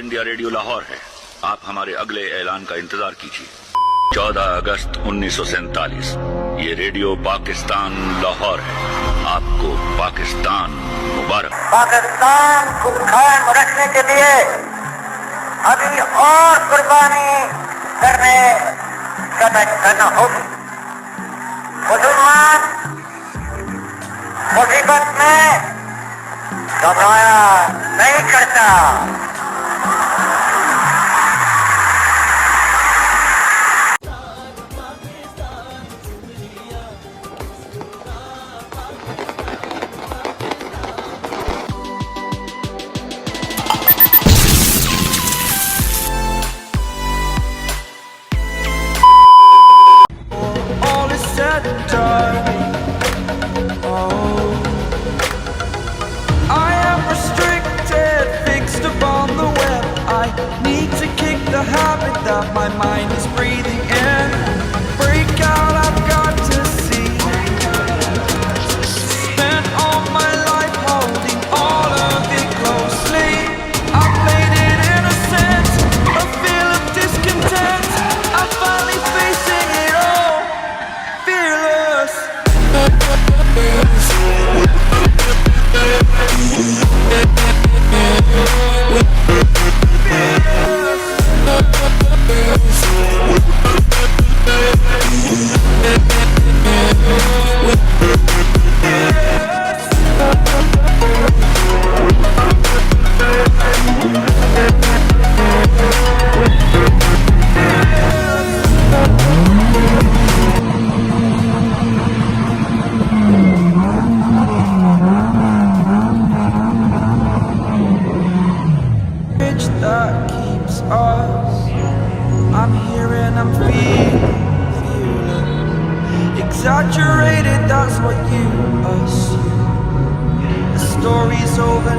India radio Lahore है। आप हमारे अगले ऐलान का इंतजार कीजिए। 14 अगस्त 1947 ये रेडियो पाकिस्तान लाहौर है। आपको पाकिस्तान मुबारक। पाकिस्तान को कायम रखने के लिए अभी और कुर्बानी करना होगी। मुसलमान मुसीबत में घबराया नहीं करता। The habit that my mind is breathing in. Break out, I've got to see. Spent all my life holding all of it closely. I played it innocent, a feel of discontent. I'm finally facing it all, fearless. That keeps us. I'm here and I'm feeling exaggerated, that's what you assume. The story's over.